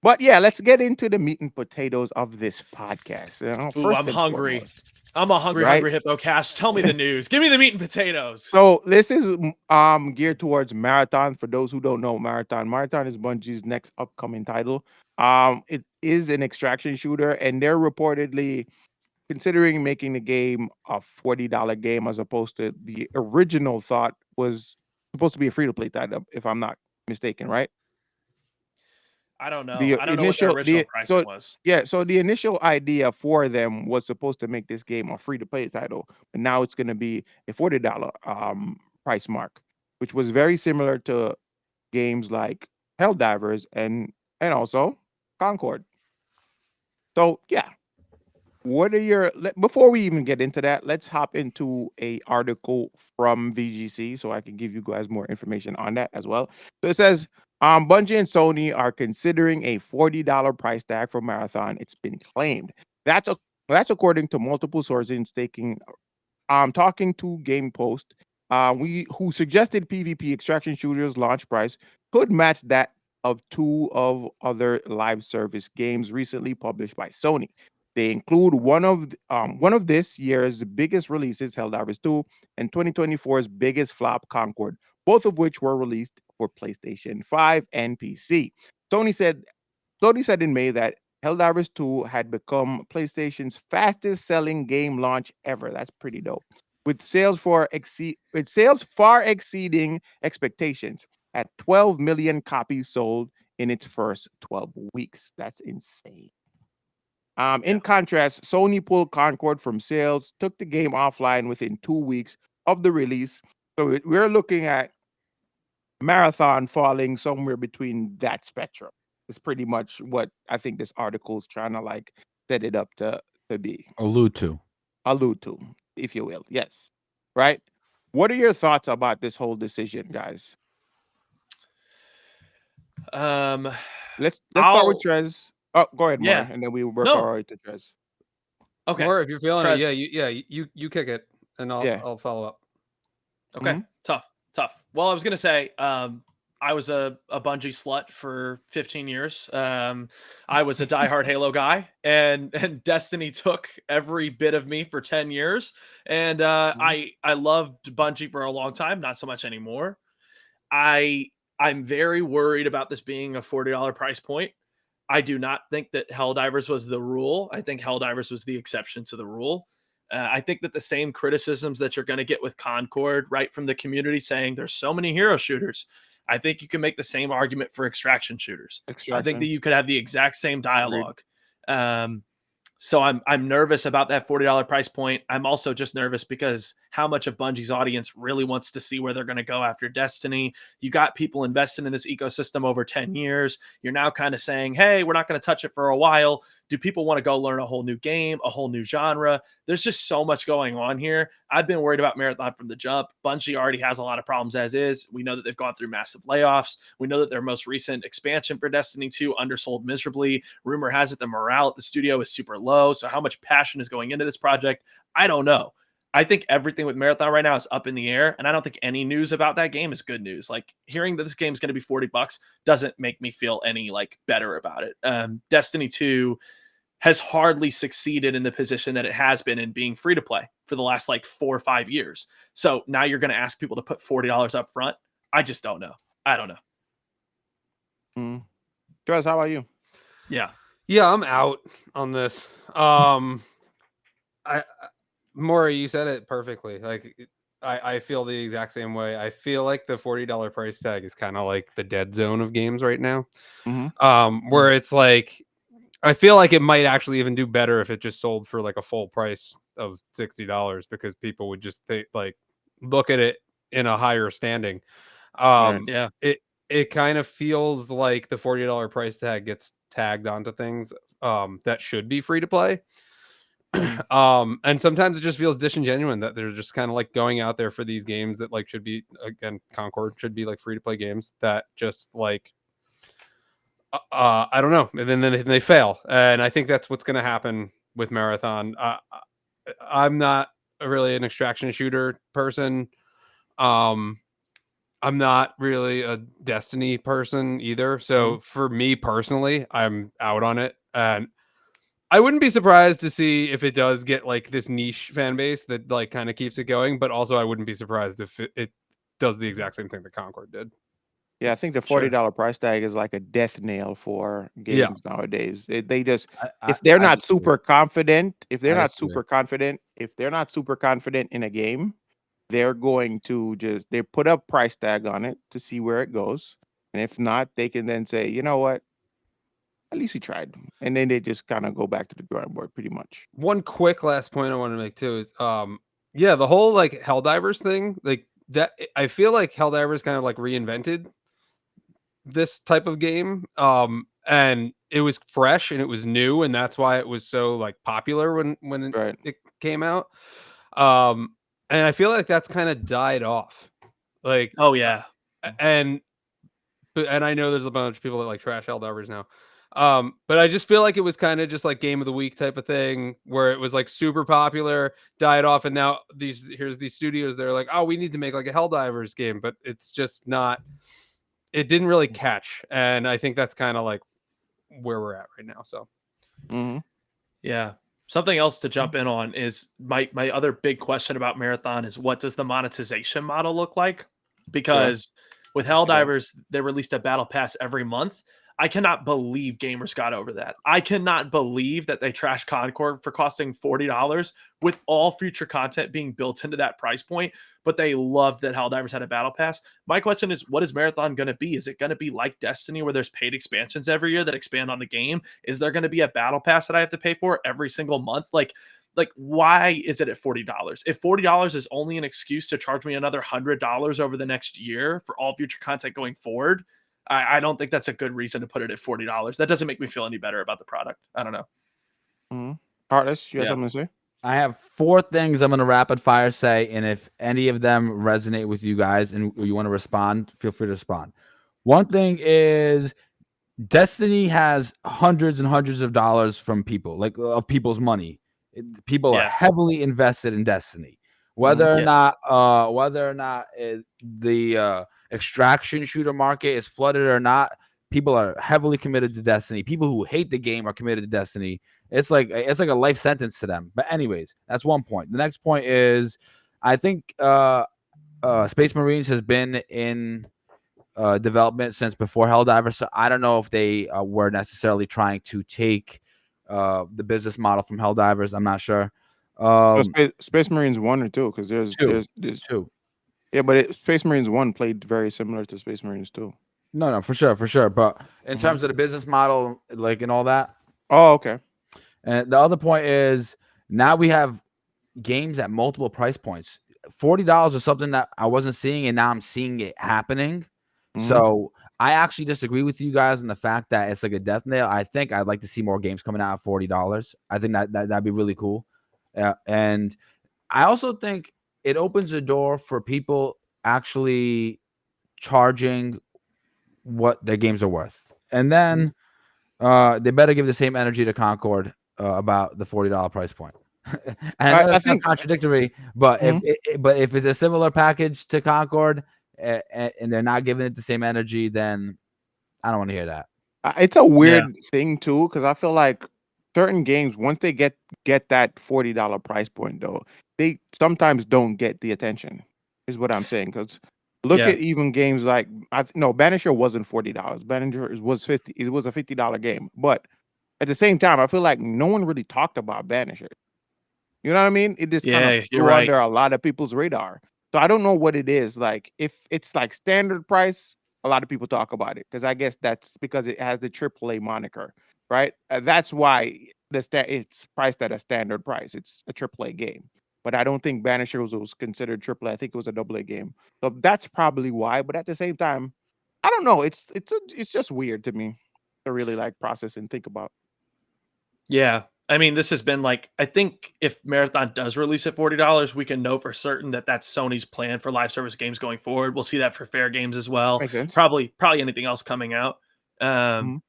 But yeah, let's get into the meat and potatoes of this podcast. Ooh, First I'm and hungry. foremost, I'm a hungry, right? hungry hippo. Cash, tell me the news. Give me the meat and potatoes. So this is geared towards Marathon. For those who don't know, Marathon is Bungie's next upcoming title. It is an extraction shooter, and they're reportedly considering making the game a $40 game as opposed to the original thought was supposed to be a free to play title, if I'm not mistaken, right? I don't know. The I don't know what their initial original the pricing so was. yeah, so the initial idea for them was supposed to make this game a free to play title, but now it's going to be a $40 price mark, which was very similar to games like Helldivers and also Concord. So yeah, what are your before we even get into that, let's hop into a article from VGC so I can give you guys more information on that as well. So it says Bungie and Sony are considering a $40 price tag for Marathon. It's been claimed. That's a that's according to multiple sources taking talking to Game Post, we who suggested PvP extraction shooters launch price could match that of two of other live service games recently published by Sony. They include one of this year's biggest releases, Helldivers 2, and 2024's biggest flop, Concord, both of which were released for PlayStation 5 and PC. Sony said Sony said in May that Helldivers 2 had become PlayStation's fastest selling game launch ever. That's pretty dope. With sales far exceeding expectations at 12 million copies sold in its first 12 weeks. That's insane. Yeah. In contrast, Sony pulled Concord from sales, took the game offline within 2 weeks of the release. So we're looking at Marathon falling somewhere between that spectrum. Is pretty much what I think this article is trying to like set it up to be Allude to. allude to, if you will. Yes, right. What are your thoughts about this whole decision, guys? Um, Let's start with I'll Trez. Oh, go ahead, yeah. Maury, and then we work No. our way to Trez. Okay. More if you're feeling it. Trez. You kick it, and Yeah. I'll follow up. Okay. Tough. Well, I was gonna say, I was a Bungie slut for 15 years. I was a diehard Halo guy, and Destiny took every bit of me for 10 years. And Mhm. I loved Bungie for a long time, not so much anymore. I I'm very worried about this being a $40 price point. I do not think that Helldivers was the rule. I think Helldivers was the exception to the rule. I think that the same criticisms that you're going to get with Concord, right, from the community saying there's so many hero shooters, I think you can make the same argument for extraction shooters. I think that Extraction. you could have the exact same Agreed. dialogue. Um, so I'm nervous about that $40 price point. I'm also just nervous because how much of Bungie's audience really wants to see where they're going to go after Destiny. You got people investing in this ecosystem over 10 years. You're now kind of saying, hey, we're not going to touch it for a while. Do people want to go learn a whole new game, a whole new genre? There's just so much going on here. I've been worried about Marathon from the jump. Bungie already has a lot of problems as is. We know that they've gone through massive layoffs. We know that their most recent expansion for Destiny 2 undersold miserably. Rumor has it the morale at the studio is super low. So how much passion is going into this project? I don't know. I think everything with Marathon right now is up in the air, and I don't think any news about that game is good news. Like hearing that this game is going to be $40 doesn't make me feel any like better about it. Destiny 2 has hardly succeeded in the position that it has been in being free to play for the last like 4 or 5 years. So now you're going to ask people to put $40 up front. I just don't know. I don't know. Trez, how about you? Yeah. Yeah, I'm out on this. I Maury, you said it perfectly. Like I feel the exact same way. I feel like the $40 price tag is kind of like the dead zone of games right now. Where it's like I feel like it might actually even do better if it just sold for like a full price of $60 because people would just like look at it in a higher standing. Right. Yeah. It kind of feels like the $40 price tag gets tagged onto things that should be free to play. And sometimes it just feels disingenuous that they're just kind of like going out there for these games that like should be, again, Concord should be like free to play games that just like I don't know, and then they fail, and I think that's what's going to happen with Marathon. I'm not really an extraction shooter person. I'm not really a Destiny person either. So for me personally, I'm out on it. And I wouldn't be surprised to see if it does get like this niche fan base that like kind of keeps it going. But also, I wouldn't be surprised if it does the exact same thing that Concord did. Yeah, I think the Sure. $40 price tag is like a death nail for Yeah. games nowadays. They just I if they're I not disagree. super confident, I disagree. if they're not super confident in a game, they're going to just they put a price tag on it to see where it goes. And if not, they can then say, you know what, at least we tried. And then they just kind of go back to the drawing board pretty much. One quick last point I want to make too is yeah, the whole like Helldivers thing, like that I feel like Helldivers kind of like reinvented this type of game. And it was fresh and it was new, and that's why it was so like popular when Right. it came out. And I feel like that's kind of died off. Like Oh yeah. and and I know there's a bunch of people that like trash Helldivers now. But I just feel like it was kind of just like game of the week type of thing where it was like super popular, died off, and now here's these studios that are like, oh, we need to make like a Helldivers game, but it's just not. It didn't really catch, and I think that's kind of like where we're at right now. So Hmm. Yeah. Something else to jump in on is my other big question about Marathon is what does the monetization model look like? Because with Helldivers, they released a battle pass every month. I cannot believe gamers got over that. I cannot believe that they trashed Concord for costing $40 with all future content being built into that price point, but they loved that Helldivers had a battle pass. My question is, what is Marathon going to be? Is it going to be like Destiny where there's paid expansions every year that expand on the game? Is there going to be a battle pass that I have to pay for every single month? Like why is it at $40? If $40 is only an excuse to charge me another $100 over the next year for all future content going forward, I don't think that's a good reason to put it at $40. That doesn't make me feel any better about the product. I don't know. Hmm. Artist, you have Yeah. something to say? I have 4 things I'm going to rapid fire say, and if any of them resonate with you guys and you want to respond, feel free to respond. One thing is Destiny has hundreds and hundreds of dollars from people, like of people's money. People are Yeah. heavily invested in Destiny, whether or Yes. not the extraction shooter market is flooded or not. People are heavily committed to Destiny. People who hate the game are committed to Destiny. It's like a life sentence to them. But anyways, that's one point. The next point is, I think Space Marines has been in development since before Helldivers. So I don't know if they were necessarily trying to take the business model from Helldivers. I'm not sure. Space Marines 1 or 2, because there's Two. yeah, but Space Marines 1 played very similar to Space Marines 2. No, for sure. But in terms of the business model, like and all that, Oh, okay. and the other point is now we have games at multiple price points. $40 is something that I wasn't seeing, and now I'm seeing it happening. So I actually disagree with you guys on the fact that it's like a death nail. I think I'd like to see more games coming out at $40. I think that'd be really cool. And I also think it opens the door for people actually charging what their games are worth. And then they better give the same energy to Concord about the $40 price point. And I know I that sounds think contradictory, but Mhm. if it's a similar package to Concord and they're not giving it the same energy, then I don't want to hear that. It's a Yeah. weird thing too, because I feel like certain games, once they get that $40 price point though, they sometimes don't get the attention, is what I'm saying. Because look Yeah. at even games like no, Banisher wasn't $40. Was 50. It was a $50 game, but at the same time, I feel like no one really talked about Banisher. You know what I mean? It just kind of Yeah, you're flew right. under a lot of people's radar. So I don't know what it is. Like if it's like standard price, a lot of people talk about it because I guess that's because it has the AAA moniker, right? That's why it's priced at a standard price. It's a AAA game. But I don't think Banisher was considered AAA. I think it was a AA game. So that's probably why. But at the same time, I don't know. It's just weird to me to really like process and think about. Yeah. I mean, this has been like, I think if Marathon does release at $40, we can know for certain that that's Sony's plan for live service games going forward. We'll see that for fair games as well. Makes sense. Probably anything else coming out. Mhm.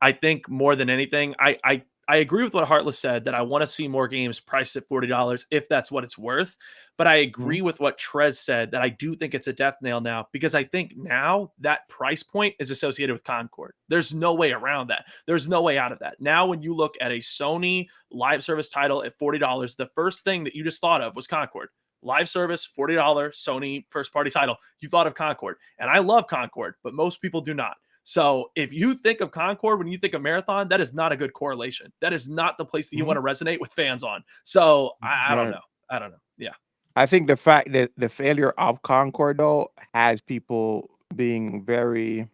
I think more than anything, I I agree with what Heartless said, that I want to see more games priced at $40 if that's what it's worth. But I agree with what Trez said, that I do think it's a death nail now, because I think now that price point is associated with Concord. There's no way around that. There's no way out of that. Now, when you look at a Sony live service title at $40, the first thing that you just thought of was Concord. Live service, $40 Sony first party title. You thought of Concord. And I love Concord, but most people do not. So if you think of Concord when you think of Marathon, that is not a good correlation. That is not the place that you want to resonate with fans on. So I don't know. I don't know. Yeah. I think the fact that the failure of Concord, though, has people being very,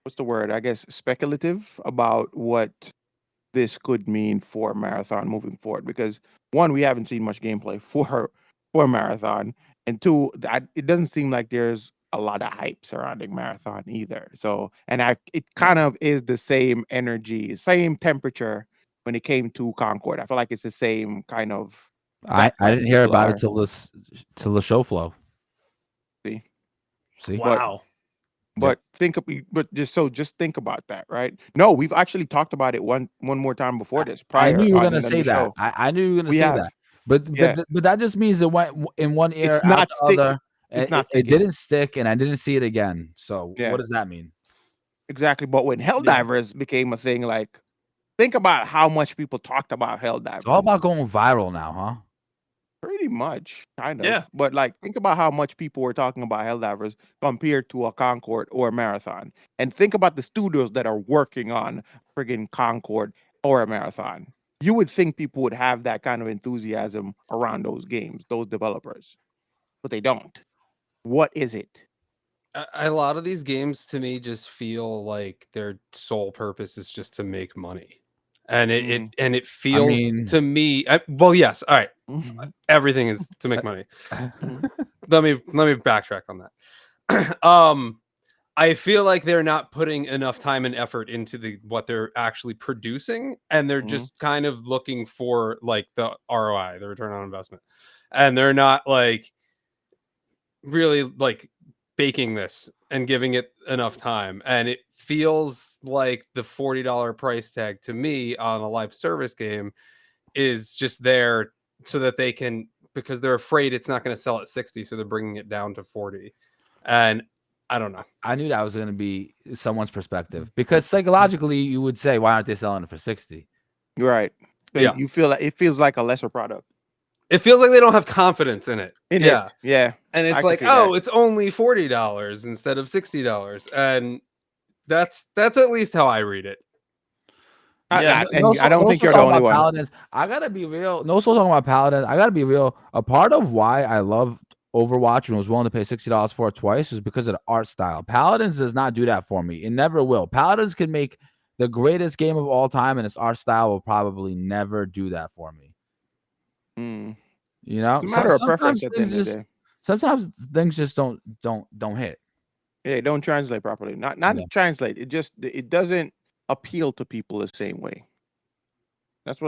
what's the word? I guess speculative about what this could mean for Marathon moving forward. Because one, we haven't seen much gameplay for Marathon, and two, it doesn't seem like there's a lot of hype surrounding Marathon either. So, and it kind of is the same energy, same temperature when it came to Concord. I feel like it's the same kind of. I didn't hear about it till the show flow. See, wow. But just think about that, right? No, we've actually talked about it one more time before this. I knew you were going to say that. I knew you were going to say that. But that just means it went in one ear, it's not out the other. It didn't stick, and I didn't see it again. So what does that mean? Exactly. But when Helldivers became a thing, like, think about how much people talked about Helldivers. It's all about going viral now, huh? Pretty much, kind of. Yeah. But like, think about how much people were talking about Helldivers compared to a Concord or a Marathon. And think about the studios that are working on friggin' Concord or a Marathon. You would think people would have that kind of enthusiasm around those games, those developers. But they don't. What is it? A lot of these games to me just feel like their sole purpose is just to make money. And it feels to me, well, yes, all right. Everything is to make money. Let me backtrack on that. I feel like they're not putting enough time and effort into what they're actually producing, and they're just kind of looking for like the ROI, the return on investment, and they're not like really like baking this and giving it enough time. And it feels like the $40 price tag to me on a live service game is just there so that they can, because they're afraid it's not going to sell at 60, so they're bringing it down to 40. And I don't know. I knew that was going to be someone's perspective, because psychologically you would say, why aren't they selling it for 60? Right. Yeah. You feel like it feels like a lesser product. It feels like they don't have confidence in it. Yeah. And it's like, it's only $40 instead of $60. And that's at least how I read it. I don't think you're the only one. Paladins. I gotta be real. No, so talking about Paladins. I gotta be real. A part of why I love Overwatch and was willing to pay $60 for it twice is because of the art style. Paladins does not do that for me. It never will. Paladins can make the greatest game of all time, and its art style will probably never do that for me. You know, it's a matter of preference at the end of the day. Sometimes things just don't hit. Yeah, don't translate properly. Not translate. It doesn't appeal to people the same way.